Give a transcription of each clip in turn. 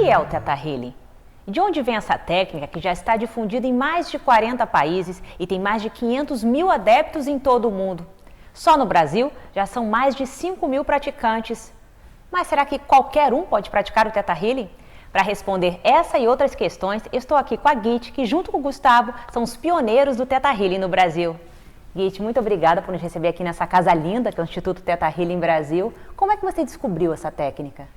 que é o Theta Healing? De onde vem essa técnica que já está difundida em mais de 40 países e tem mais de 500 mil adeptos em todo o mundo? Só no Brasil já são mais de 5 mil praticantes. Mas será que qualquer um pode praticar o Theta Healing? Para responder essa e outras questões, estou aqui com a Git, que junto com o Gustavo são os pioneiros do Theta Healing no Brasil. Git, muito obrigada por nos receber aqui nessa casa linda, que é o Instituto Theta Healing Brasil. Como é que você descobriu essa técnica?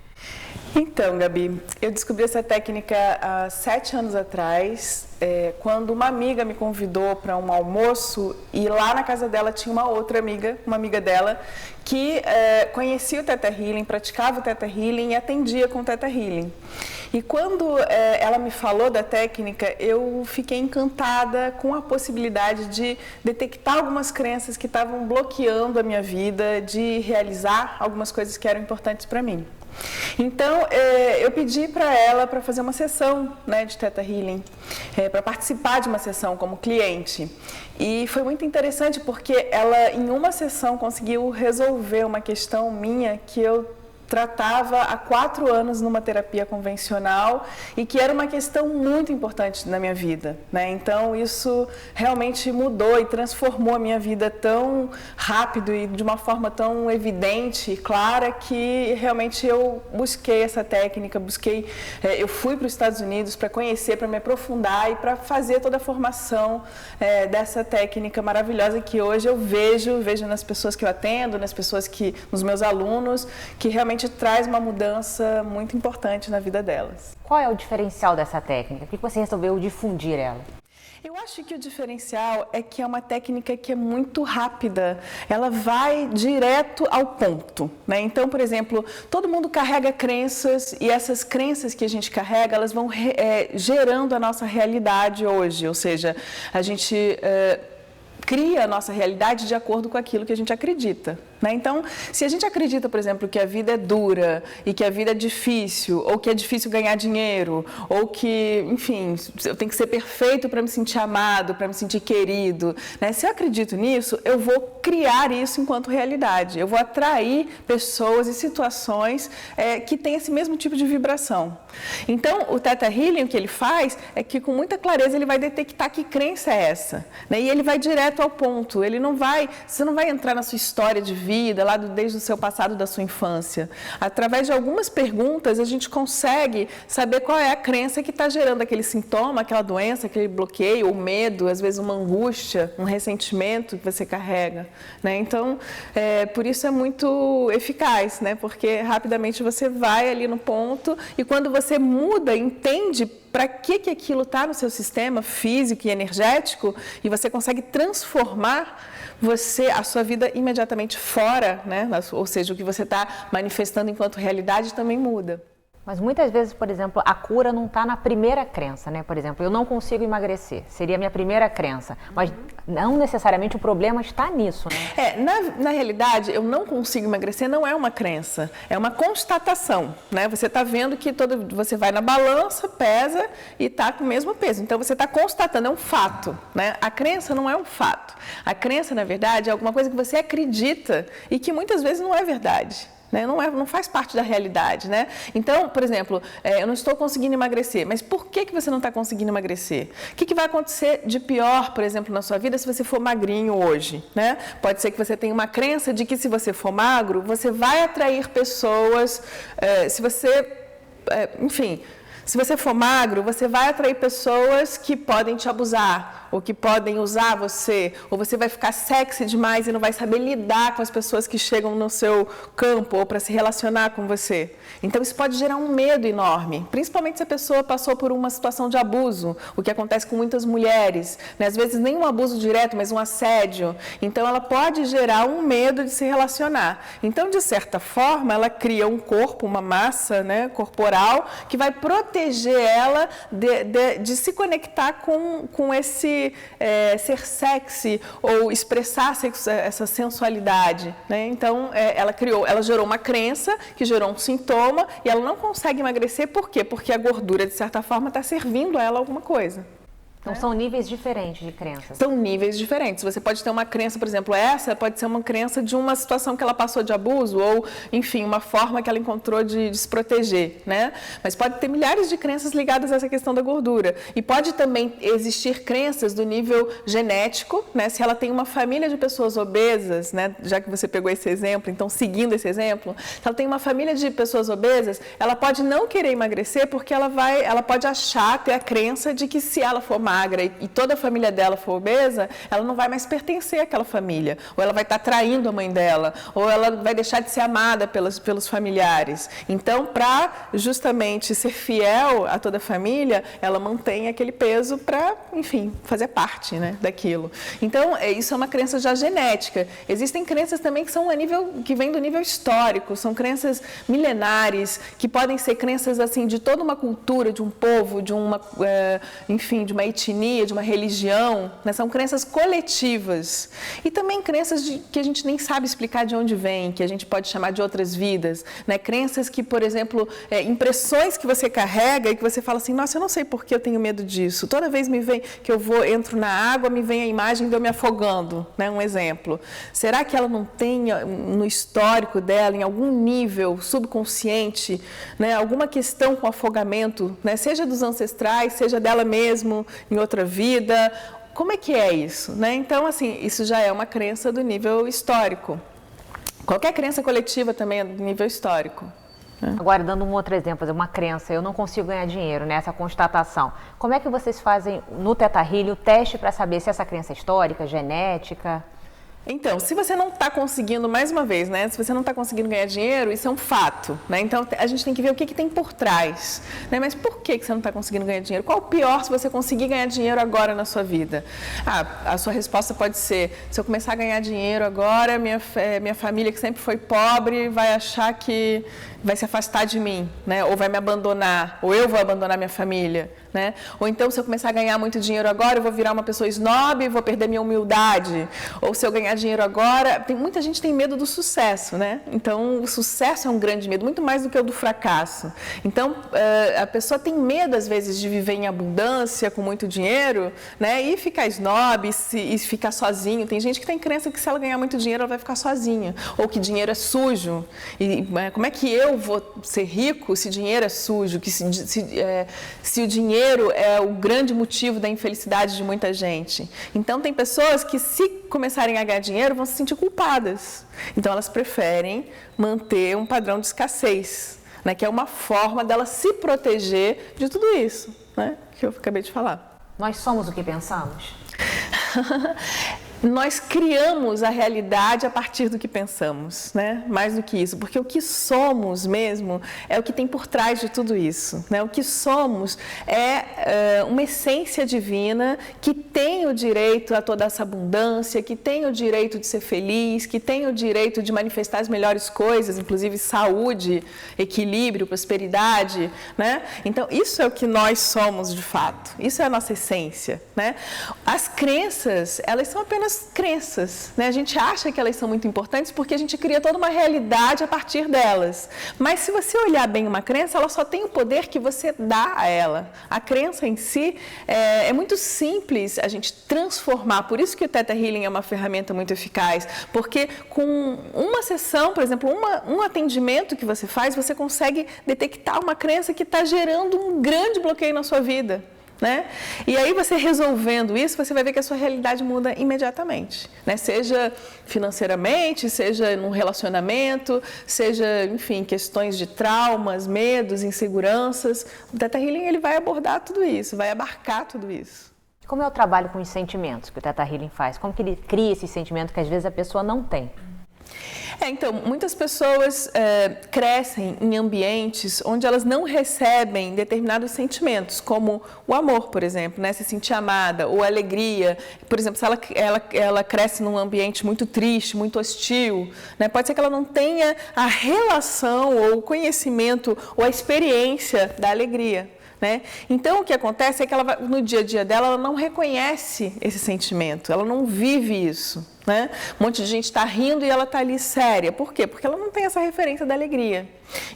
Então, Gabi, eu descobri essa técnica há 7 anos atrás, quando uma amiga me convidou para um almoço e lá na casa dela tinha uma outra amiga, uma amiga dela, que conhecia o Theta Healing, praticava o Theta Healing e atendia com o Theta Healing. E quando ela me falou da técnica, eu fiquei encantada com a possibilidade de detectar algumas crenças que estavam bloqueando a minha vida, de realizar algumas coisas que eram importantes para mim. Então, eu pedi para ela para fazer uma sessão, né, de Theta Healing, para participar de uma sessão como cliente. E foi muito interessante porque ela, em uma sessão, conseguiu resolver uma questão minha que eu tratava há 4 anos numa terapia convencional e que era uma questão muito importante na minha vida, né? Então isso realmente mudou e transformou a minha vida tão rápido e de uma forma tão evidente e clara que realmente eu busquei essa técnica, eu fui para os Estados Unidos para conhecer, para me aprofundar e para fazer toda a formação dessa técnica maravilhosa que hoje eu vejo nas pessoas que eu atendo, nos meus alunos, que realmente traz uma mudança muito importante na vida delas. Qual é o diferencial dessa técnica? Por que você resolveu difundir ela? Eu acho que o diferencial é que é uma técnica que é muito rápida, ela vai direto ao ponto, né? Então, por exemplo, todo mundo carrega crenças e essas crenças que a gente carrega, elas vão gerando a nossa realidade hoje, ou seja, a gente cria a nossa realidade de acordo com aquilo que a gente acredita. Né? Então, se a gente acredita, por exemplo, que a vida é dura e que a vida é difícil, ou que é difícil ganhar dinheiro, ou que, enfim, eu tenho que ser perfeito para me sentir amado, para me sentir querido, né? Se eu acredito nisso, eu vou criar isso enquanto realidade. Eu vou atrair pessoas e situações que têm esse mesmo tipo de vibração. Então, o Theta Healing, o que ele faz é que, com muita clareza, ele vai detectar que crença é essa, né? E ele vai direto ao ponto. Você não vai entrar na sua história de vida, lá desde o seu passado, da sua infância. Através de algumas perguntas, a gente consegue saber qual é a crença que está gerando aquele sintoma, aquela doença, aquele bloqueio, o medo, às vezes uma angústia, um ressentimento que você carrega, né? Então, por isso é muito eficaz, né? Porque rapidamente você vai ali no ponto e quando você muda, entende para que aquilo está no seu sistema físico e energético e você consegue transformar a sua vida imediatamente fora, né? Ou seja, o que você está manifestando enquanto realidade também muda. Mas muitas vezes, por exemplo, a cura não está na primeira crença, né? Por exemplo, eu não consigo emagrecer, seria a minha primeira crença, mas não necessariamente o problema está nisso, né? Na realidade, eu não consigo emagrecer não é uma crença, é uma constatação, né? Você está vendo que você vai na balança, pesa e está com o mesmo peso, então você está constatando, é um fato, né? A crença não é um fato, a crença, na verdade, é alguma coisa que você acredita e que muitas vezes não é verdade. Né? Não faz parte da realidade, né? Então, por exemplo, eu não estou conseguindo emagrecer, mas por que você não está conseguindo emagrecer? O que vai acontecer de pior, por exemplo, na sua vida se você for magrinho hoje, né? Pode ser que você tenha uma crença de que se você for magro, você vai atrair pessoas, se você for magro, você vai atrair pessoas que podem te abusar, ou que podem usar você, ou você vai ficar sexy demais e não vai saber lidar com as pessoas que chegam no seu campo ou para se relacionar com você. Então isso pode gerar um medo enorme, principalmente se a pessoa passou por uma situação de abuso, o que acontece com muitas mulheres, né? Às vezes nem um abuso direto, mas um assédio. Então ela pode gerar um medo de se relacionar. Então, de certa forma, ela cria um corpo, uma massa, né, corporal, que vai proteger ela de se conectar com esse ser sexy ou expressar essa sensualidade, né? Então, ela gerou uma crença que gerou um sintoma e ela não consegue emagrecer. Por quê? Porque a gordura, de certa forma, está servindo a ela alguma coisa. Então são níveis diferentes de crenças. São níveis diferentes. Você pode ter uma crença, por exemplo, essa pode ser uma crença de uma situação que ela passou de abuso ou, enfim, uma forma que ela encontrou de se proteger, né? Mas pode ter milhares de crenças ligadas a essa questão da gordura. E pode também existir crenças do nível genético, né? Se ela tem uma família de pessoas obesas, né? Já que você pegou esse exemplo, então seguindo esse exemplo, se ela tem uma família de pessoas obesas, ela pode não querer emagrecer porque ela pode achar, ter a crença de que se ela for magra e toda a família dela for obesa, ela não vai mais pertencer àquela família, ou ela vai estar traindo a mãe dela, ou ela vai deixar de ser amada pelos familiares. Então, para justamente ser fiel a toda a família, ela mantém aquele peso para, enfim, fazer parte, né, daquilo. Então, isso é uma crença já genética. Existem crenças também que vêm do nível histórico, são crenças milenares, que podem ser crenças assim de toda uma cultura, de um povo, de uma, enfim, de uma etnia, de uma religião, né? São crenças coletivas. E também crenças que a gente nem sabe explicar de onde vem, que a gente pode chamar de outras vidas, né? Crenças que, por exemplo, impressões que você carrega e que você fala assim, nossa, eu não sei por que eu tenho medo disso. Toda vez que entro na água, me vem a imagem de eu me afogando, né? Um exemplo. Será que ela não tem no histórico dela, em algum nível subconsciente, né? Alguma questão com afogamento, né? Seja dos ancestrais, seja dela mesmo, em outra vida? Como é que é isso, né? Então, assim, isso já é uma crença do nível histórico. Qualquer crença coletiva também é do nível histórico. Agora, dando um outro exemplo, uma crença, eu não consigo ganhar dinheiro, né? Essa constatação. Como é que vocês fazem no Theta Healing o teste para saber se essa crença é histórica, genética? Então, se você não está conseguindo, mais uma vez, né? Se você não está conseguindo ganhar dinheiro, isso é um fato, né? Então, a gente tem que ver o que tem por trás, né? Mas por que você não está conseguindo ganhar dinheiro? Qual o pior se você conseguir ganhar dinheiro agora na sua vida? A sua resposta pode ser, se eu começar a ganhar dinheiro agora, minha família que sempre foi pobre vai achar que vai se afastar de mim, né? Ou vai me abandonar, ou eu vou abandonar minha família, né? Ou então, se eu começar a ganhar muito dinheiro agora, eu vou virar uma pessoa snob e vou perder minha humildade. Ou se eu ganhar dinheiro agora, muita gente tem medo do sucesso, né? Então, o sucesso é um grande medo, muito mais do que o do fracasso. Então, a pessoa tem medo, às vezes, de viver em abundância, com muito dinheiro, né? E ficar snob, e ficar sozinho. Tem gente que tem crença que se ela ganhar muito dinheiro, ela vai ficar sozinha. Ou que dinheiro é sujo. E como é que eu vou ser rico se dinheiro é sujo? Que se o dinheiro é o grande motivo da infelicidade de muita gente. Então, tem pessoas que, se começarem a ganhar dinheiro, vão se sentir culpadas. Então, elas preferem manter um padrão de escassez, né? Que é uma forma delas se proteger de tudo isso, né? Que eu acabei de falar. Nós somos o que pensamos? Nós criamos a realidade a partir do que pensamos, né? Mais do que isso, porque o que somos mesmo é o que tem por trás de tudo isso, né? O que somos é uma essência divina que tem o direito a toda essa abundância, que tem o direito de ser feliz, que tem o direito de manifestar as melhores coisas, inclusive saúde, equilíbrio, prosperidade, né? Então, isso é o que nós somos de fato, isso é a nossa essência, né? As crenças, elas são apenas crenças, né? A gente acha que elas são muito importantes porque a gente cria toda uma realidade a partir delas. Mas se você olhar bem uma crença, ela só tem o poder que você dá a ela. A crença em si é muito simples a gente transformar. Por isso que o Theta Healing é uma ferramenta muito eficaz, porque com uma sessão, por exemplo, um atendimento que você faz, você consegue detectar uma crença que está gerando um grande bloqueio na sua vida, né? E aí, você resolvendo isso, você vai ver que a sua realidade muda imediatamente, né? Seja financeiramente, seja num relacionamento, seja, enfim, questões de traumas, medos, inseguranças. O Theta Healing, ele vai abordar tudo isso, vai abarcar tudo isso. Como é o trabalho com os sentimentos que o Theta Healing faz? Como que ele cria esse sentimento que às vezes a pessoa não tem? Então, muitas pessoas crescem em ambientes onde elas não recebem determinados sentimentos, como o amor, por exemplo, né? Se sentir amada, ou a alegria. Por exemplo, se ela cresce num ambiente muito triste, muito hostil, né? Pode ser que ela não tenha a relação, ou o conhecimento, ou a experiência da alegria, né? Então, o que acontece é que no dia a dia dela, ela não reconhece esse sentimento, ela não vive isso. né? Um monte de gente está rindo e ela está ali séria. Por quê? Porque ela não tem essa referência da alegria.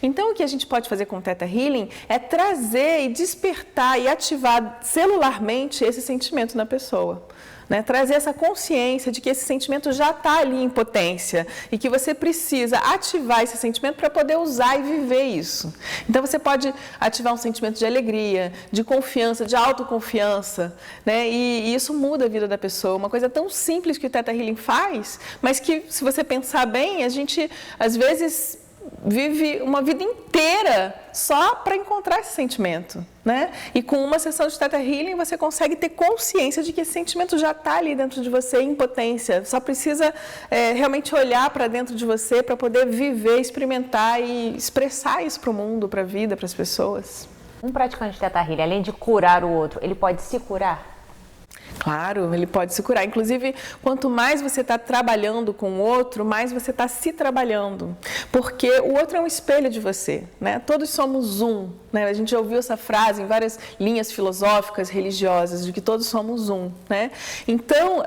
Então, o que a gente pode fazer com o Theta Healing é trazer e despertar e ativar celularmente esse sentimento na pessoa. Né? Trazer essa consciência de que esse sentimento já está ali em potência e que você precisa ativar esse sentimento para poder usar e viver isso. Então, você pode ativar um sentimento de alegria, de confiança, de autoconfiança, né? E isso muda a vida da pessoa. Uma coisa tão simples que o Theta Healing faz, mas que, se você pensar bem, a gente, às vezes, vive uma vida inteira só para encontrar esse sentimento, né? E com uma sessão de Theta Healing você consegue ter consciência de que esse sentimento já está ali dentro de você em potência. Só precisa realmente olhar para dentro de você para poder viver, experimentar e expressar isso para o mundo, para a vida, para as pessoas. Um praticante de Theta Healing, além de curar o outro, ele pode se curar? Claro, ele pode se curar. Inclusive, quanto mais você está trabalhando com o outro, mais você está se trabalhando. Porque o outro é um espelho de você, né? Todos somos um, né? A gente já ouviu essa frase em várias linhas filosóficas, religiosas, de que todos somos um, né? Então,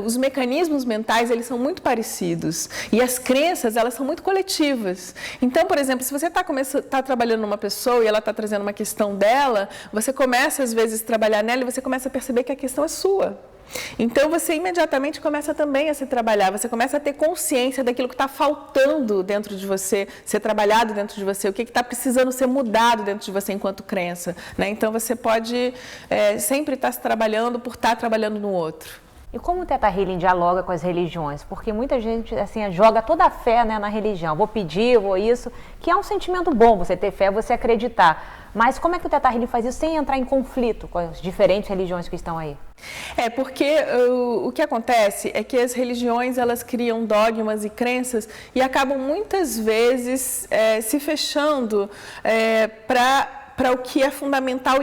os mecanismos mentais, eles são muito parecidos. E as crenças, elas são muito coletivas. Então, por exemplo, se você está trabalhando numa pessoa e ela está trazendo uma questão dela, você começa, às vezes, a trabalhar nela e você começa a perceber que a questão é sua. Então, você imediatamente começa também a se trabalhar, você começa a ter consciência daquilo que está faltando dentro de você, ser trabalhado dentro de você, o que está precisando ser mudado dentro de você enquanto crença, né? Então, você pode sempre estar se trabalhando por estar trabalhando no outro. E como o Theta Healing dialoga com as religiões? Porque muita gente assim, joga toda a fé, né, na religião. Vou pedir, vou isso, que é um sentimento bom você ter fé, você acreditar. Mas como é que o Theta Healing faz isso sem entrar em conflito com as diferentes religiões que estão aí? Porque o que acontece é que as religiões, elas criam dogmas e crenças e acabam muitas vezes se fechando para o que é fundamental,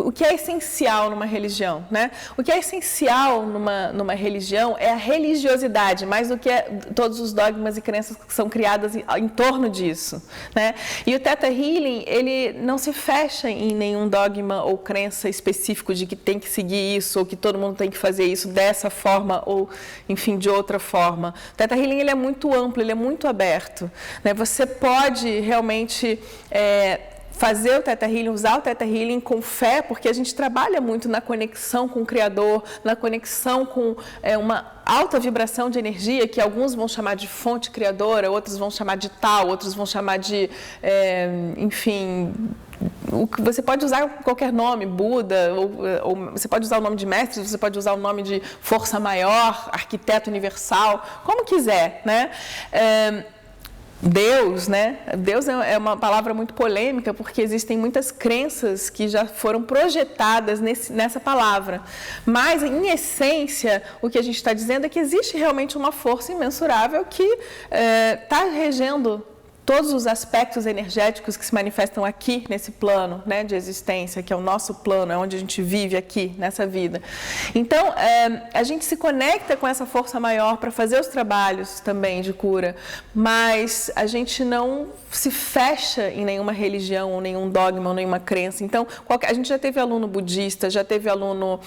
o que é essencial numa religião, né? O que é essencial numa religião é a religiosidade, mais do que todos os dogmas e crenças que são criadas em torno disso, né? E o Theta Healing, ele não se fecha em nenhum dogma ou crença específico de que tem que seguir isso, ou que todo mundo tem que fazer isso dessa forma, ou, enfim, de outra forma. O Theta Healing, ele é muito amplo, ele é muito aberto, né? Você pode realmente fazer o Theta Healing, usar o Theta Healing com fé, porque a gente trabalha muito na conexão com o Criador, na conexão com uma alta vibração de energia, que alguns vão chamar de fonte criadora, outros vão chamar de tal, outros vão chamar de, enfim, você pode usar qualquer nome, Buda, ou você pode usar o nome de mestre, você pode usar o nome de força maior, arquiteto universal, como quiser, né? Deus, né? Deus é uma palavra muito polêmica porque existem muitas crenças que já foram projetadas nessa palavra. Mas, em essência, o que a gente está dizendo é que existe realmente uma força imensurável que está regendo todos os aspectos energéticos que se manifestam aqui nesse plano, né, de existência, que é o nosso plano, é onde a gente vive aqui, nessa vida. Então, a gente se conecta com essa força maior para fazer os trabalhos também de cura, mas a gente não se fecha em nenhuma religião, ou nenhum dogma, ou nenhuma crença. Então, a gente já teve aluno budista, já teve aluno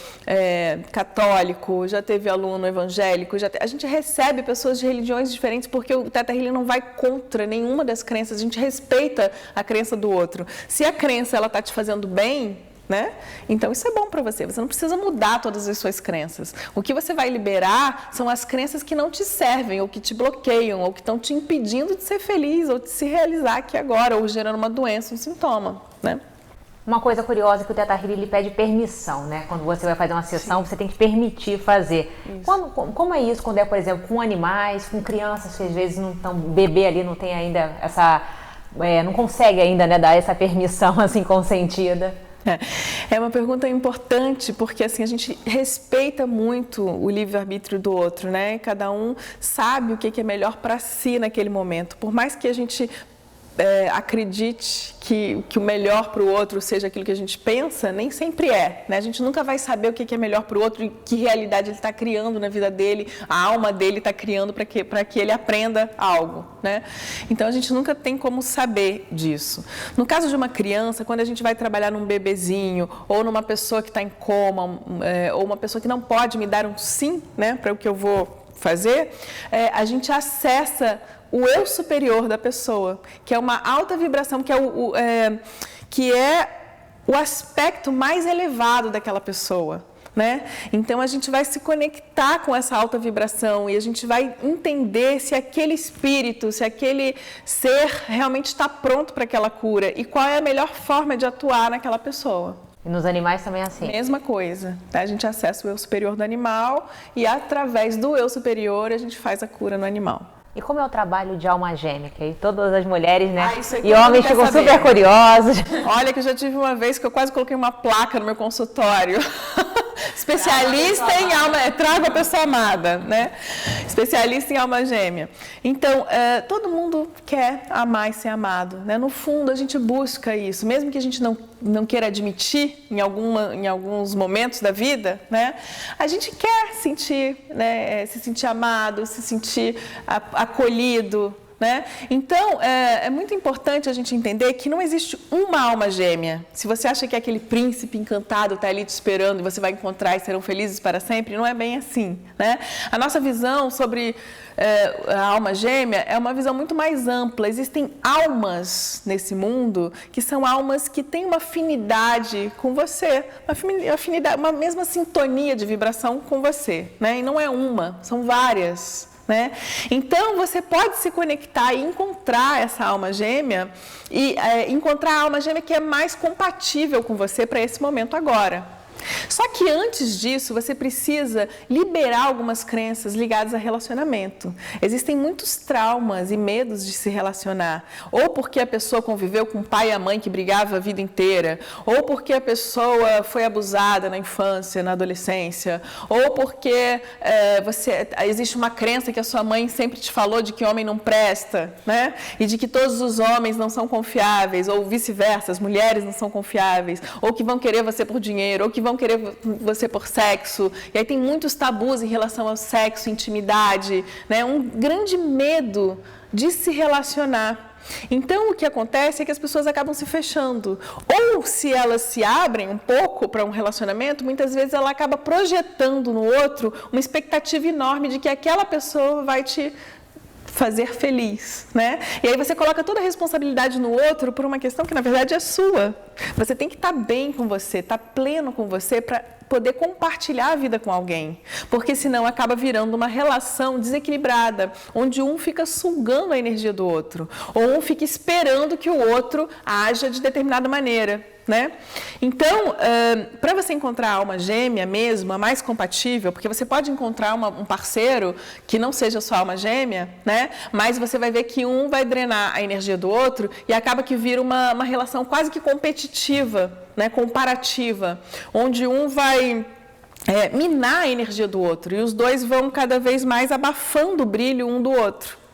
católico, já teve aluno evangélico, a gente recebe pessoas de religiões diferentes porque o Theta Healing não vai contra nenhuma das crenças, a gente respeita a crença do outro. Se a crença ela está te fazendo bem, né? Então isso é bom para você. Você não precisa mudar todas as suas crenças. O que você vai liberar são as crenças que não te servem, ou que te bloqueiam, ou que estão te impedindo de ser feliz, ou de se realizar aqui agora, ou gerando uma doença, um sintoma, né? Uma coisa curiosa é que o Theta Healing ele pede permissão, né? Quando você vai fazer uma sessão, você tem que permitir fazer. Como é isso quando é, por exemplo, com animais, com crianças que às vezes não estão, bebê ali não tem ainda essa, não consegue ainda, né, dar essa permissão assim consentida? É uma pergunta importante porque assim a gente respeita muito o livre-arbítrio do outro, né? Cada um sabe o que é melhor para si naquele momento. Por mais que a gente acredite que o melhor para o outro seja aquilo que a gente pensa, nem sempre é, né? A gente nunca vai saber o que é melhor para o outro e que realidade ele está criando na vida dele, a alma dele está criando para que ele aprenda algo, né? Então a gente nunca tem como saber disso. No caso de uma criança, quando a gente vai trabalhar num bebezinho ou numa pessoa que está em coma, ou uma pessoa que não pode me dar um sim, né, para o que eu vou fazer, a gente acessa o eu superior da pessoa, que é uma alta vibração, que é o aspecto mais elevado daquela pessoa, né? Então, a gente vai se conectar com essa alta vibração e a gente vai entender se aquele espírito, se aquele ser realmente está pronto para aquela cura e qual é a melhor forma de atuar naquela pessoa. E nos animais também é assim? Mesma coisa, tá? A gente acessa o eu superior do animal e através do eu superior a gente faz a cura no animal. E como é o trabalho de alma gêmea? Que aí todas as mulheres, né? E homens ficam super curiosos. Olha que eu já tive uma vez que eu quase coloquei uma placa no meu consultório. Especialista em alma, traga a pessoa amada, né? Especialista em alma gêmea. Então, todo mundo quer amar e ser amado, né? No fundo, a gente busca isso, mesmo que a gente não queira admitir em alguns momentos da vida, né? A gente quer sentir, né? Se sentir amado, se sentir acolhido, né? Então, é muito importante a gente entender que não existe uma alma gêmea. Se você acha que aquele príncipe encantado está ali te esperando e você vai encontrar e serão felizes para sempre, não é bem assim, né? A nossa visão sobre a alma gêmea é uma visão muito mais ampla. Existem almas nesse mundo que são almas que têm uma afinidade com você, uma mesma sintonia de vibração com você, né? E não é uma, são várias. Né? Então, você pode se conectar e encontrar essa alma gêmea e encontrar a alma gêmea que é mais compatível com você para esse momento agora. Só que antes disso, você precisa liberar algumas crenças ligadas a relacionamento. Existem muitos traumas e medos de se relacionar. Ou porque a pessoa conviveu com o pai e a mãe que brigavam a vida inteira. Ou porque a pessoa foi abusada na infância, na adolescência. Ou porque existe uma crença que a sua mãe sempre te falou de que homem não presta, né? E de que todos os homens não são confiáveis. Ou vice-versa, as mulheres não são confiáveis. Ou que vão querer você por dinheiro. Ou que vão querer você por sexo, e aí tem muitos tabus em relação ao sexo, intimidade, né? Um grande medo de se relacionar. Então, o que acontece é que as pessoas acabam se fechando. Ou, se elas se abrem um pouco para um relacionamento, muitas vezes ela acaba projetando no outro uma expectativa enorme de que aquela pessoa vai te fazer feliz, né? E aí você coloca toda a responsabilidade no outro por uma questão que, na verdade, é sua. Você tem que estar bem com você, estar pleno com você para poder compartilhar a vida com alguém. Porque senão acaba virando uma relação desequilibrada, onde um fica sugando a energia do outro, ou um fica esperando que o outro haja de determinada maneira, né? Então, para você encontrar a alma gêmea mesmo, a mais compatível, porque você pode encontrar um parceiro que não seja sua alma gêmea, né? Mas você vai ver que um vai drenar a energia do outro e acaba que vira uma relação quase que competitiva, né? Comparativa, onde um vai minar a energia do outro e os dois vão cada vez mais abafando o brilho um do outro.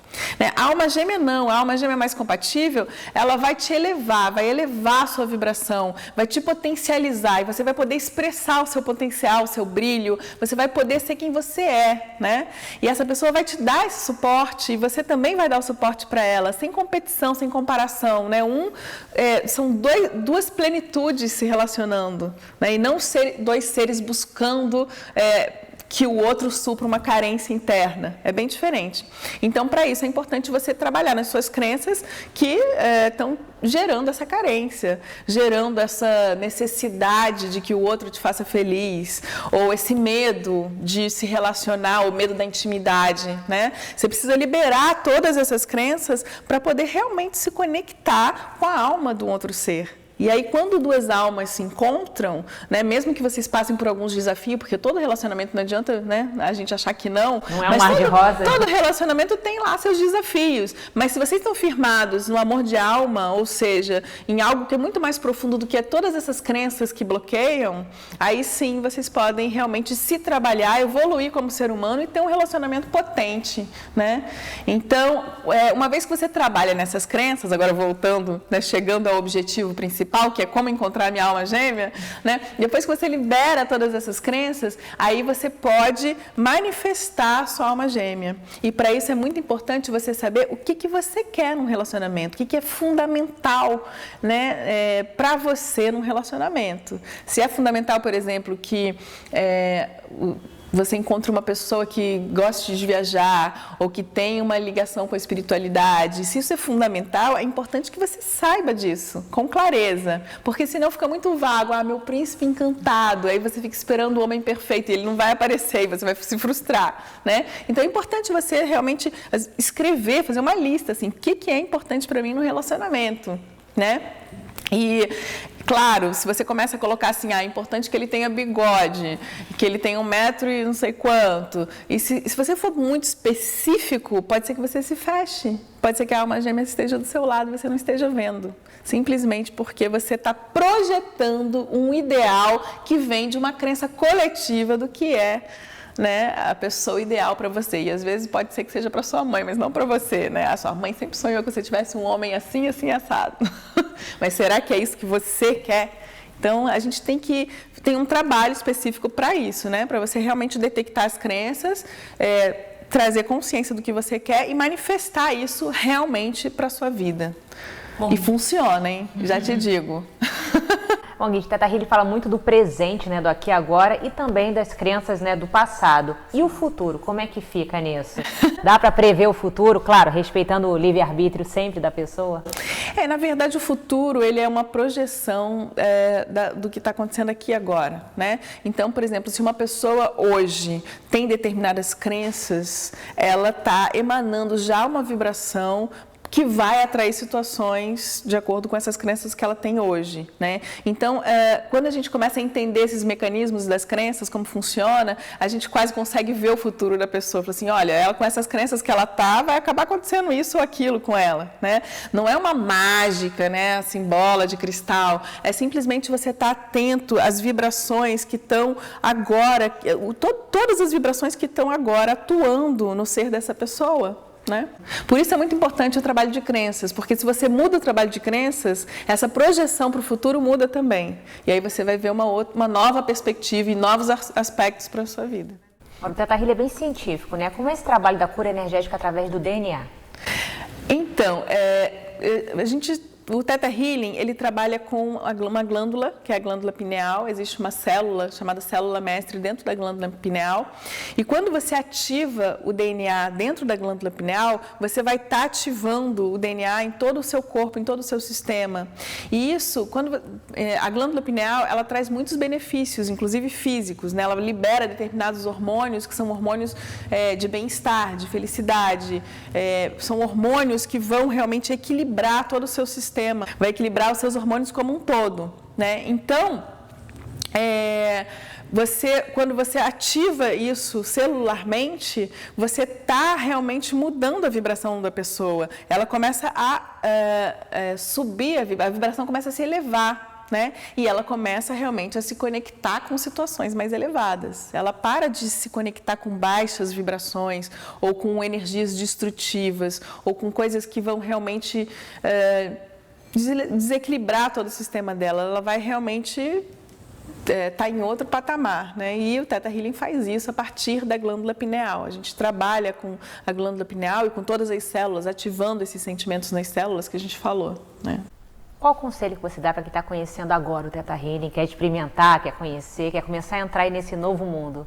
A alma gêmea não, a alma gêmea mais compatível, ela vai te elevar, vai elevar a sua vibração, vai te potencializar e você vai poder expressar o seu potencial, o seu brilho, você vai poder ser quem você é, né? E essa pessoa vai te dar esse suporte e você também vai dar o suporte para ela, sem competição, sem comparação, né? São duas plenitudes se relacionando, né? E não dois seres buscando que o outro supra uma carência interna. É bem diferente. Então, para isso, é importante você trabalhar nas suas crenças que estão gerando essa carência, gerando essa necessidade de que o outro te faça feliz, ou esse medo de se relacionar, o medo da intimidade, né? Você precisa liberar todas essas crenças para poder realmente se conectar com a alma do outro ser. E aí, quando duas almas se encontram, né, mesmo que vocês passem por alguns desafios, porque todo relacionamento não adianta, né, a gente achar que não. Não é um mar de rosa. Todo relacionamento tem lá seus desafios. Mas se vocês estão firmados no amor de alma, ou seja, em algo que é muito mais profundo do que todas essas crenças que bloqueiam, aí sim vocês podem realmente se trabalhar, evoluir como ser humano e ter um relacionamento potente, né? Então, uma vez que você trabalha nessas crenças, agora voltando, né, chegando ao objetivo principal, que é como encontrar a minha alma gêmea, né? Depois que você libera todas essas crenças, aí você pode manifestar a sua alma gêmea. E para isso é muito importante você saber o que você quer num relacionamento, o que é fundamental, né, para você num relacionamento. Se é fundamental, por exemplo, que você encontra uma pessoa que gosta de viajar ou que tem uma ligação com a espiritualidade, se isso é fundamental, é importante que você saiba disso, com clareza, porque senão fica muito vago, meu príncipe encantado, aí você fica esperando o homem perfeito e ele não vai aparecer e você vai se frustrar, né? Então é importante você realmente escrever, fazer uma lista, assim, o que é importante para mim no relacionamento, né? E, claro, se você começa a colocar assim, é importante que ele tenha bigode, que ele tenha 1 metro e não sei quanto, e se você for muito específico, pode ser que você se feche, pode ser que a alma gêmea esteja do seu lado e você não esteja vendo, simplesmente porque você está projetando um ideal que vem de uma crença coletiva do que é, né, a pessoa ideal para você. E às vezes pode ser que seja para sua mãe, mas não para você, né? A sua mãe sempre sonhou que você tivesse um homem assim, assim, assado. Mas será que é isso que você quer? Então, a gente tem um trabalho específico para isso, né? Para você realmente detectar as crenças, trazer consciência do que você quer e manifestar isso realmente para a sua vida. Bom. E funciona, hein? Já te digo. Bom, Guide, Teta Healing fala muito do presente, né, do aqui e agora, e também das crenças, né, do passado. E o futuro, como é que fica nisso? Dá para prever o futuro, claro, respeitando o livre-arbítrio sempre da pessoa? Na verdade, o futuro, ele é uma projeção do que está acontecendo aqui e agora, né? Então, por exemplo, se uma pessoa hoje tem determinadas crenças, ela está emanando já uma vibração que vai atrair situações de acordo com essas crenças que ela tem hoje, né? Então, quando a gente começa a entender esses mecanismos das crenças, como funciona, a gente quase consegue ver o futuro da pessoa. Fala assim, olha, ela com essas crenças que ela tá, vai acabar acontecendo isso ou aquilo com ela, né? Não é uma mágica, né, assim, bola de cristal, é simplesmente você estar atento às vibrações que estão agora, todas as vibrações que estão agora atuando no ser dessa pessoa. Né? Por isso é muito importante o trabalho de crenças, porque se você muda o trabalho de crenças, essa projeção para o futuro muda também. E aí você vai ver uma nova perspectiva e novos aspectos para a sua vida. O Teta Healing é bem científico, né? Como é esse trabalho da cura energética através do DNA? Então, o Teta Healing, ele trabalha com uma glândula, que é a glândula pineal. Existe uma célula chamada célula mestre dentro da glândula pineal. E quando você ativa o DNA dentro da glândula pineal, você vai estar ativando o DNA em todo o seu corpo, em todo o seu sistema. E isso, a glândula pineal, ela traz muitos benefícios, inclusive físicos, né? Ela libera determinados hormônios, que são hormônios de bem-estar, de felicidade. São hormônios que vão realmente equilibrar todo o seu sistema. Vai equilibrar os seus hormônios como um todo, né? Então, quando você ativa isso celularmente, você está realmente mudando a vibração da pessoa. Ela começa a subir, a vibração começa a se elevar, né? E ela começa realmente a se conectar com situações mais elevadas. Ela para de se conectar com baixas vibrações, ou com energias destrutivas, ou com coisas que vão realmente desequilibrar todo o sistema dela. Ela vai realmente estar em outro patamar, né? E o Teta Healing faz isso a partir da glândula pineal. A gente trabalha com a glândula pineal e com todas as células, ativando esses sentimentos nas células que a gente falou, né? Qual o conselho que você dá para quem está conhecendo agora o Teta Healing, quer experimentar, quer conhecer, quer começar a entrar nesse novo mundo?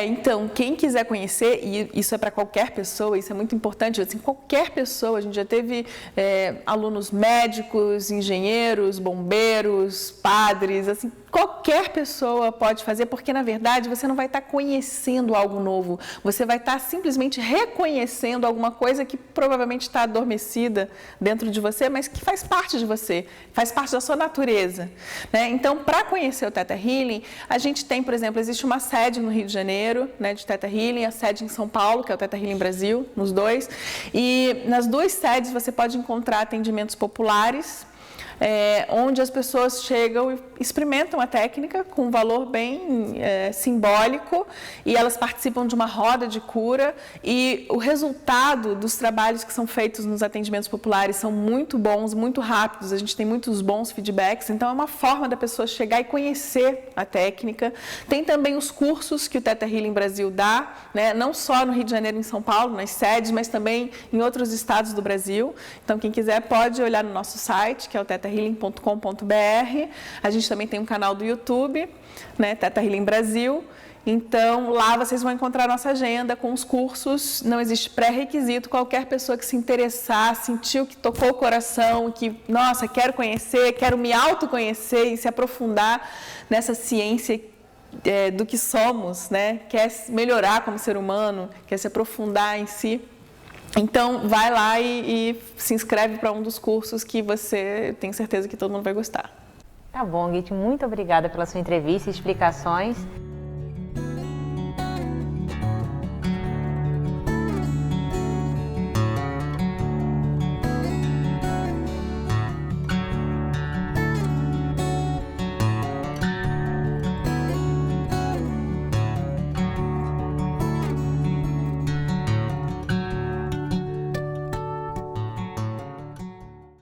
Então, quem quiser conhecer, e isso é para qualquer pessoa, isso é muito importante, assim, qualquer pessoa, a gente já teve alunos médicos, engenheiros, bombeiros, padres, assim, qualquer pessoa pode fazer, porque na verdade você não vai estar conhecendo algo novo, você vai estar simplesmente reconhecendo alguma coisa que provavelmente está adormecida dentro de você, mas que faz parte de você, faz parte da sua natureza, né? Então, para conhecer o Teta Healing, a gente tem, por exemplo, existe uma sede no Rio de Janeiro, né, de Teta Healing, a sede em São Paulo, que é o Teta Healing Brasil, nos dois, e nas duas sedes você pode encontrar atendimentos populares, onde as pessoas chegam e experimentam a técnica com um valor bem simbólico, e elas participam de uma roda de cura, e o resultado dos trabalhos que são feitos nos atendimentos populares são muito bons, muito rápidos, a gente tem muitos bons feedbacks, então é uma forma da pessoa chegar e conhecer a técnica. Tem também os cursos que o Teta Healing Brasil dá, né, não só no Rio de Janeiro e em São Paulo, nas sedes, mas também em outros estados do Brasil. Então, quem quiser pode olhar no nosso site, que é o tetahealing.com.br. A gente também tem um canal do YouTube, né, Teta Healing Brasil, Então, lá vocês vão encontrar a nossa agenda com os cursos, não existe pré-requisito, qualquer pessoa que se interessar, sentiu que tocou o coração, que, nossa, quero conhecer, quero me autoconhecer e se aprofundar nessa ciência do que somos, né? Quer melhorar como ser humano, quer se aprofundar em si. Então, vai lá e se inscreve para um dos cursos que você tem certeza que todo mundo vai gostar. Tá bom, Guite, muito obrigada pela sua entrevista e explicações.